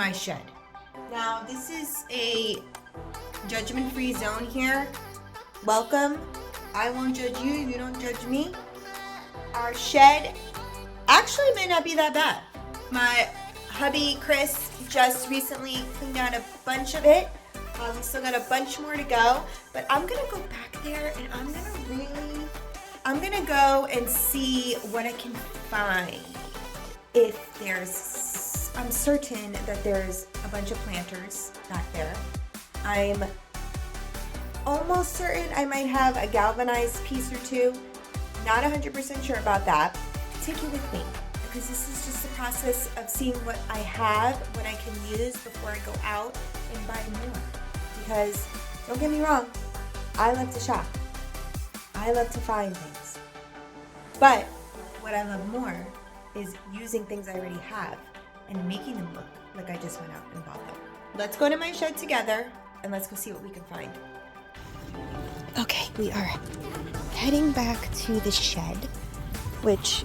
my shed. Now, this is a judgment-free zone here. Welcome. I won't judge you, you don't judge me. Our shed actually may not be that bad. My hubby, Chris, just recently cleaned out a bunch of it. We still got a bunch more to go, but I'm gonna go back there and I'm gonna go and see what I can find. If there's, I'm certain that there's a bunch of planters back there. I'm almost certain I might have a galvanized piece or two. Not 100% sure about that. Take it with me, because this is just the process of seeing what I have, what I can use before I go out and buy more. Because, don't get me wrong, I love to shop. I love to find things. But what I love more is using things I already have and making them look like I just went out and bought them. Let's go to my shed together and let's go see what we can find. Okay, we are heading back to the shed, which,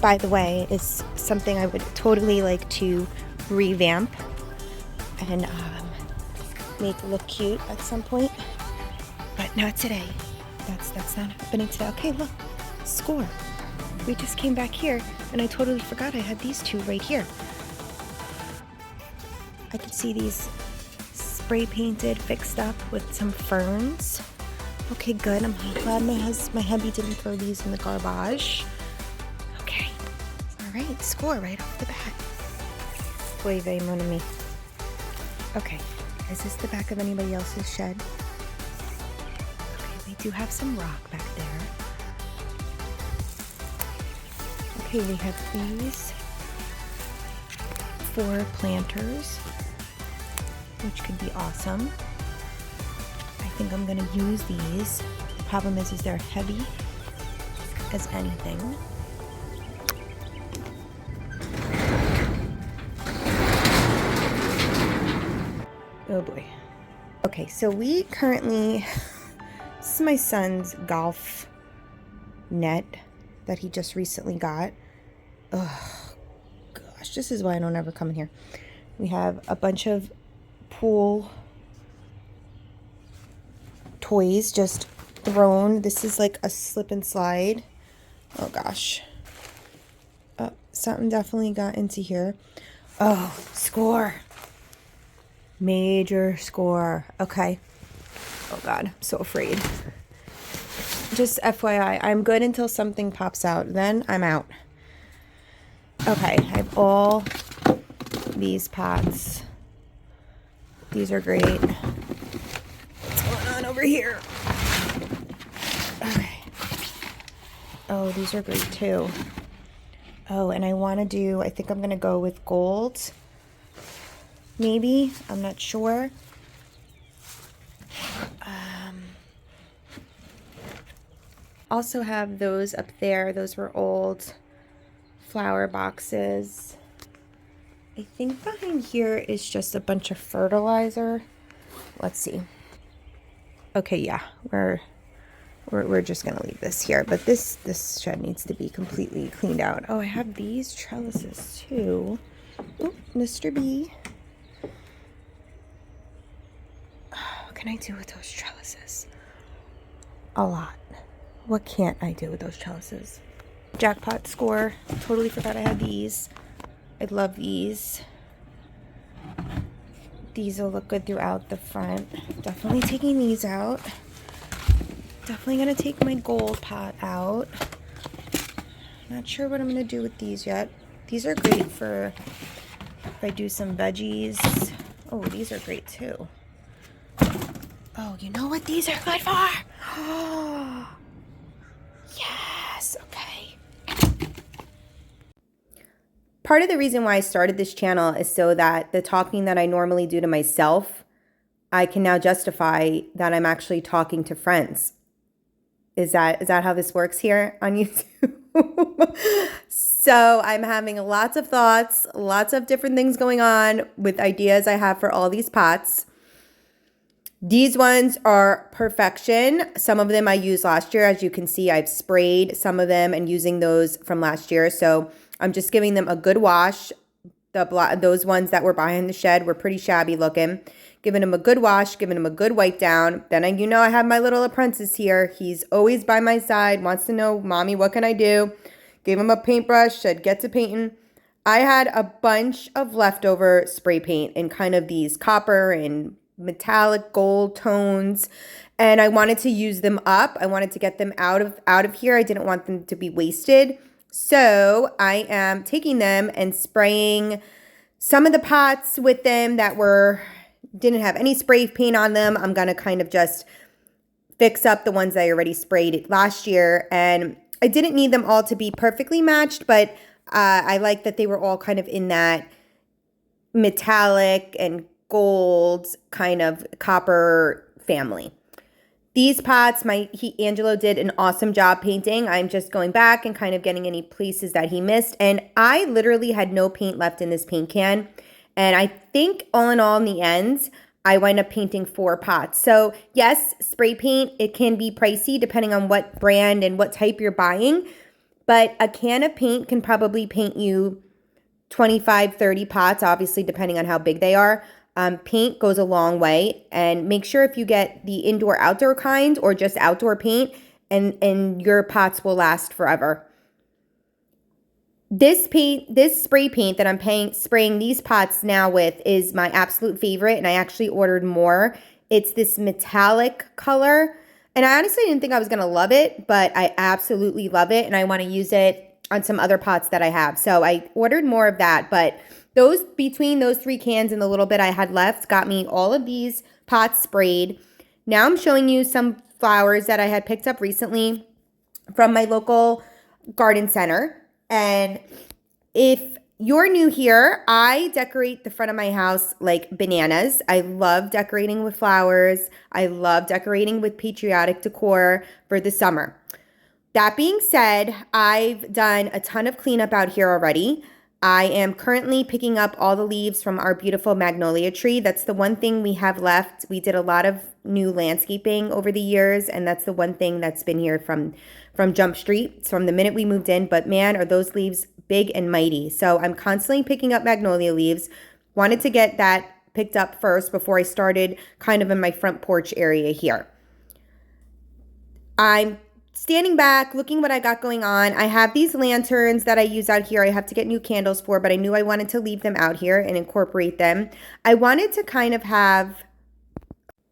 by the way, is something I would totally like to revamp and make look cute at some point, but not today. That's not happening today. Okay, look, score. We just came back here and I totally forgot I had these two right here. I could see these spray painted, fixed up with some ferns. Okay, good. I'm glad my hubby didn't throw these in the garbage. Okay. All right, score right off the bat. Oy vey, mon ami. Okay, is this the back of anybody else's shed? Okay, we do have some rock back there. Okay, we have these 4 planters, which could be awesome. I think I'm gonna use these. The problem is they're heavy as anything. Oh boy. Okay, so we currently, this is my son's golf net that he just recently got. Oh gosh, this is why I don't ever come in here. We have a bunch of pool toys just thrown. This is like a slip and slide. Oh gosh. Oh, something definitely got into here. Oh, score. Major score. Okay. Oh god, I'm so afraid. Just FYI, I'm good until something pops out. Then I'm out. Okay, I have all these pots. These are great. What's going on over here? Okay. Oh, these are great too. Oh, and I want to do, I think I'm going to go with gold. Maybe. I'm not sure. Also have those up there. Those were old flower boxes. I think behind here is just a bunch of fertilizer. Let's see. Okay, yeah, we're just gonna leave this here. But this shed needs to be completely cleaned out. Oh, I have these trellises too. Oh, Mr. B. What can I do with those trellises? A lot. What can't I do with those trellises? Jackpot score. Totally forgot I had these. I love these. These will look good throughout the front. Definitely taking these out. Definitely gonna take my gold pot out. Not sure what I'm gonna do with these yet. These are great for if I do some veggies. Oh, these are great too. Oh, you know what these are good for? Oh, yes, okay. Part of the reason why I started this channel is so that the talking that I normally do to myself, I can now justify that I'm actually talking to friends. Is that how this works here on YouTube? So I'm having lots of thoughts, lots of different things going on with ideas I have for all these pots. These ones are perfection. Some of them I used last year. As you can see, I've sprayed some of them and using those from last year. So I'm just giving them a good wash. Those ones that were behind the shed were pretty shabby looking. Giving him a good wash, giving him a good wipe down. Then I have my little apprentice here. He's always by my side, wants to know, Mommy, what can I do? Gave him a paintbrush, said get to painting. I had a bunch of leftover spray paint in kind of these copper and metallic gold tones, and I wanted to use them up. I wanted to get them out of here. I didn't want them to be wasted. So I am taking them and spraying some of the pots with them that didn't have any spray paint on them. I'm gonna kind of just fix up the ones that I already sprayed last year, and I didn't need them all to be perfectly matched, but I like that they were all kind of in that metallic and gold kind of copper family. These pots, Angelo did an awesome job painting. I'm just going back and kind of getting any places that he missed. And I literally had no paint left in this paint can. And I think all in all, in the end, I wind up painting 4 pots. So yes, spray paint, it can be pricey depending on what brand and what type you're buying. But a can of paint can probably paint you 25, 30 pots, obviously depending on how big they are. Paint goes a long way, and make sure if you get the indoor-outdoor kind or just outdoor paint, and your pots will last forever. This spray paint that I'm spraying these pots now with is my absolute favorite, and I actually ordered more. It's this metallic color, and I honestly didn't think I was going to love it, but I absolutely love it, and I want to use it on some other pots that I have. So I ordered more of that, but between those 3 cans and the little bit I had left got me all of these pots sprayed. Now I'm showing you some flowers that I had picked up recently from my local garden center. And if you're new here, I decorate the front of my house like bananas. I love decorating with flowers. I love decorating with patriotic decor for the summer. That being said, I've done a ton of cleanup out here already. I am currently picking up all the leaves from our beautiful magnolia tree. That's the one thing we have left. We did a lot of new landscaping over the years, and that's the one thing that's been here from Jump Street. It's from the minute we moved in, but man, are those leaves big and mighty. So I'm constantly picking up magnolia leaves. Wanted to get that picked up first before I started kind of in my front porch area here. I'm standing back, looking what I got going on. I have these lanterns that I use out here. I have to get new candles for, but I knew I wanted to leave them out here and incorporate them. I wanted to kind of have,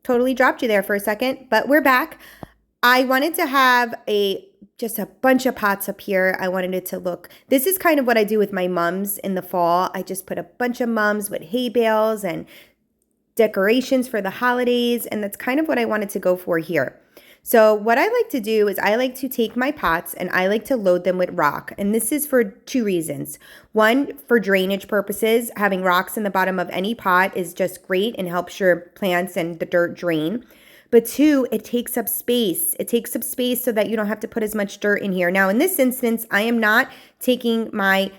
totally dropped you there for a second, but we're back. I wanted to have just a bunch of pots up here. I wanted it to look, this is kind of what I do with my mums in the fall. I just put a bunch of mums with hay bales and decorations for the holidays, and that's kind of what I wanted to go for here. So what I like to do is I like to take my pots and I like to load them with rock. And this is for 2 reasons. One, for drainage purposes. Having rocks in the bottom of any pot is just great and helps your plants and the dirt drain. But 2, it takes up space. It takes up space so that you don't have to put as much dirt in here. Now, in this instance, I am not taking my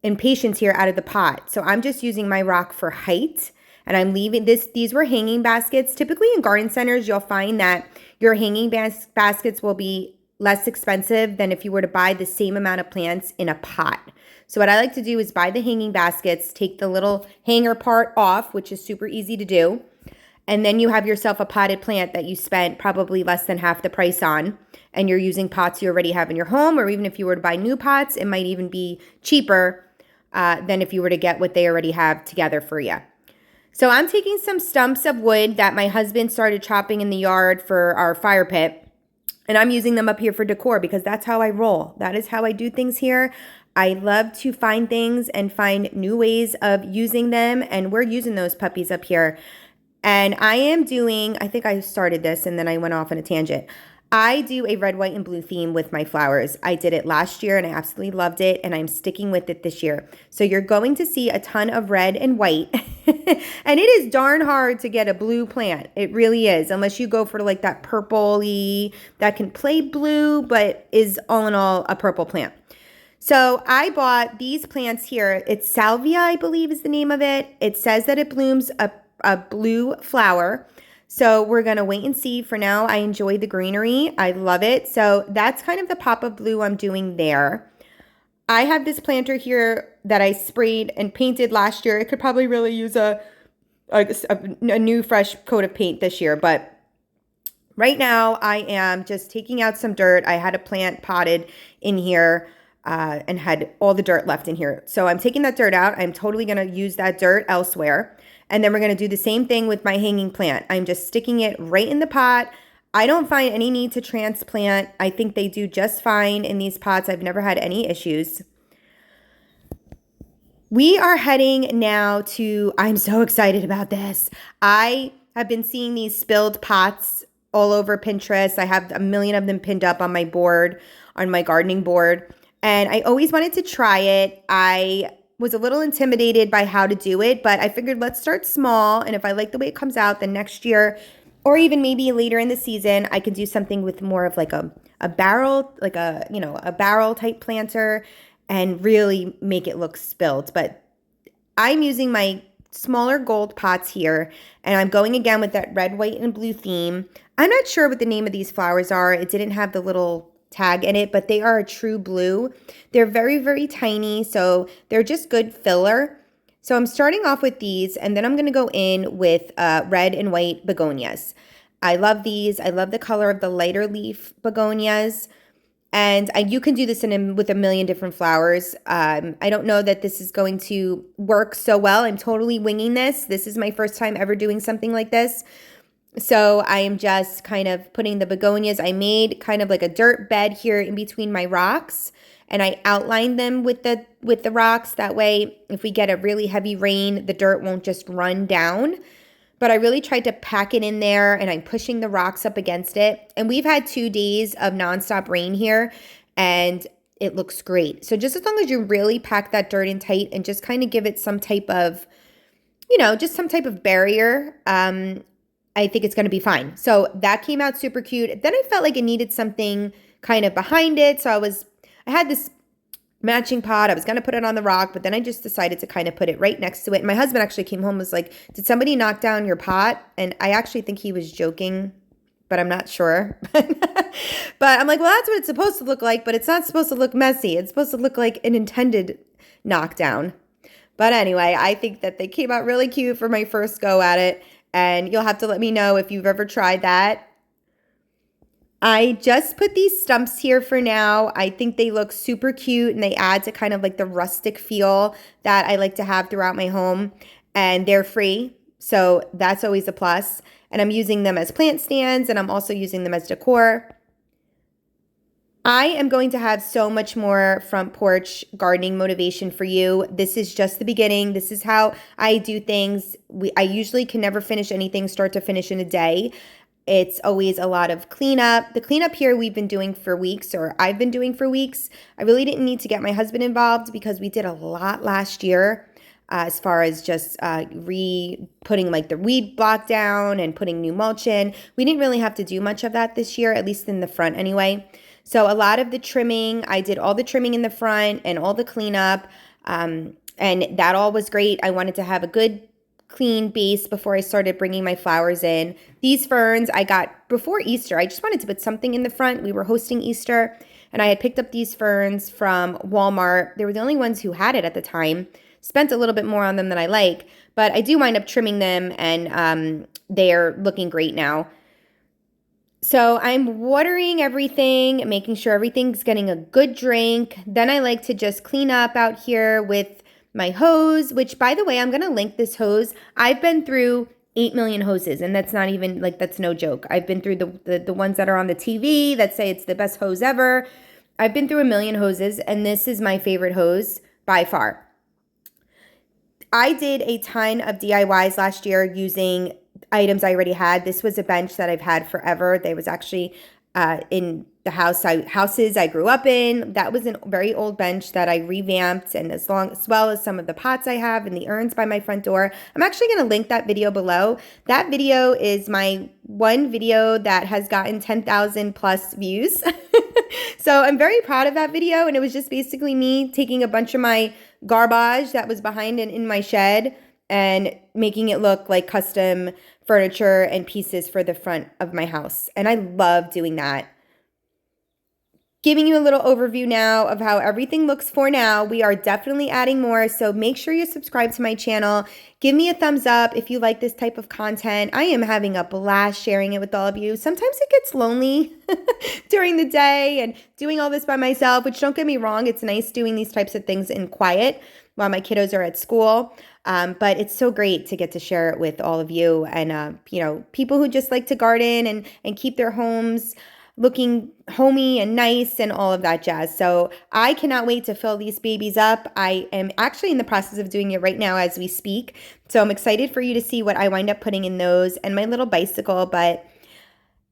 impatiens here out of the pot. So I'm just using my rock for height. And I'm leaving these were hanging baskets. Typically in garden centers, you'll find that your hanging baskets will be less expensive than if you were to buy the same amount of plants in a pot. So what I like to do is buy the hanging baskets, take the little hanger part off, which is super easy to do. And then you have yourself a potted plant that you spent probably less than half the price on. And you're using pots you already have in your home, or even if you were to buy new pots, it might even be cheaper than if you were to get what they already have together for you. So I'm taking some stumps of wood that my husband started chopping in the yard for our fire pit, and I'm using them up here for decor because that's how I roll. That is how I do things here. I love to find things and find new ways of using them, and we're using those puppies up here. And I think I started this and then I went off on a tangent. I do a red, white, and blue theme with my flowers. I did it last year and I absolutely loved it, and I'm sticking with it this year. So you're going to see a ton of red and white. And it is darn hard to get a blue plant. It really is, unless you go for like that purple-y that can play blue but is all in all a purple plant. So I bought these plants here. It's salvia, I believe is the name of it. It says that it blooms a blue flower. So we're going to wait and see. For now, I enjoy the greenery. I love it. So that's kind of the pop of blue I'm doing there. I have this planter here that I sprayed and painted last year. It could probably really use a new fresh coat of paint this year, but right now I am just taking out some dirt. I had a plant potted in here and had all the dirt left in here. So I'm taking that dirt out. I'm totally going to use that dirt elsewhere. And then we're going to do the same thing with my hanging plant. I'm just sticking it right in the pot. I don't find any need to transplant. I think they do just fine in these pots. I've never had any issues. We are heading now to, I'm so excited about this. I have been seeing these spilled pots all over Pinterest. I have a million of them pinned up on my board, on my gardening board. And I always wanted to try it. I was a little intimidated by how to do it, but I figured let's start small. And if I like the way it comes out, then next year, or even maybe later in the season, I could do something with more of like a barrel, like a barrel type planter and really make it look spilled. But I'm using my smaller gold pots here, and I'm going again with that red, white, and blue theme. I'm not sure what the name of these flowers are. It didn't have the little tag in it, but they are a true blue. They're very, very tiny, so they're just good filler. So I'm starting off with these, and then I'm going to go in with red and white begonias. I love these. I love the color of the lighter leaf begonias. And you can do this with a million different flowers. I don't know that this is going to work so well. I'm totally winging this. This is my first time ever doing something like this. So I am just kind of putting the begonias. I made kind of like a dirt bed here in between my rocks, and I outlined them with the rocks. That way, if we get a really heavy rain, the dirt won't just run down. But I really tried to pack it in there, and I'm pushing the rocks up against it. And we've had 2 days of nonstop rain here, and it looks great. So just as long as you really pack that dirt in tight and just kind of give it some type of, just some type of barrier, I think it's going to be fine. So that came out super cute. Then I felt like it needed something kind of behind it. So I had this matching pot. I was going to put it on the rock, but then I just decided to kind of put it right next to it. And my husband actually came home and was like, did somebody knock down your pot? And I actually think he was joking, but I'm not sure. But I'm like, well, that's what it's supposed to look like, but it's not supposed to look messy. It's supposed to look like an intended knockdown. But anyway, I think that they came out really cute for my first go at it. And you'll have to let me know if you've ever tried that. I just put these stumps here for now. I think they look super cute, and they add to kind of like the rustic feel that I like to have throughout my home. And they're free, so that's always a plus. And I'm using them as plant stands, and I'm also using them as decor. I am going to have so much more front porch gardening motivation for you. This is just the beginning. This is how I do things. I usually can never finish anything start to finish in a day. It's always a lot of cleanup. The cleanup here we've been doing for weeks, or I've been doing for weeks. I really didn't need to get my husband involved because we did a lot last year as far as just putting like the weed block down and putting new mulch in. We didn't really have to do much of that this year, at least in the front anyway. So a lot of the trimming, I did all the trimming in the front and all the cleanup, and that all was great. I wanted to have a good clean base before I started bringing my flowers in. These ferns I got before Easter. I just wanted to put something in the front. We were hosting Easter, and I had picked up these ferns from Walmart. They were the only ones who had it at the time. Spent a little bit more on them than I like, but I do wind up trimming them, and they're looking great now. So I'm watering everything, making sure everything's getting a good drink. Then I like to just clean up out here with my hose, which, by the way, I'm going to link this hose. I've been through 8 million hoses, and that's not even, like, that's no joke. I've been through the ones that are on the TV that say it's the best hose ever. I've been through a million hoses, and this is my favorite hose by far. I did a ton of DIYs last year using items I already had. This was a bench that I've had forever. There was actually in the houses I grew up in. That was a very old bench that I revamped, and as well as some of the pots I have and the urns by my front door. I'm actually going to link that video below. That video is my one video that has gotten 10,000 plus views. So I'm very proud of that video, and it was just basically me taking a bunch of my garbage that was behind in my shed and making it look like custom furniture and pieces for the front of my house. And I love doing that. Giving you a little overview now of how everything looks for now. We are definitely adding more, so make sure you subscribe to my channel. Give me a thumbs up if you like this type of content. I am having a blast sharing it with all of you. Sometimes it gets lonely during the day and doing all this by myself, which, don't get me wrong, it's nice doing these types of things in quiet while my kiddos are at school. But it's so great to get to share it with all of you and, you know, people who just like to garden and keep their homes looking homey and nice and all of that jazz. So I cannot wait to fill these babies up. I am actually in the process of doing it right now as we speak. So I'm excited for you to see what I wind up putting in those and my little bicycle, but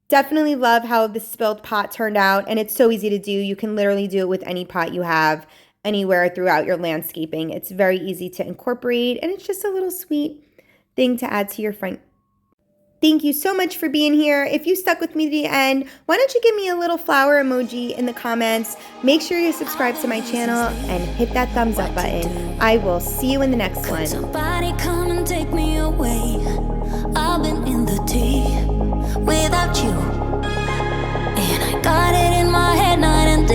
definitely love how the spilled pot turned out, and it's so easy to do. You can literally do it with any pot you have anywhere throughout your landscaping. It's very easy to incorporate, and it's just a little sweet thing to add to your front. Thank you so much for being here. If you stuck with me to the end, why don't you give me a little flower emoji in the comments? Make sure you subscribe to my channel and hit that thumbs up button. I will see you in the next one. Somebody come and take me away. I've been in the deep without you, and I got it in my head night and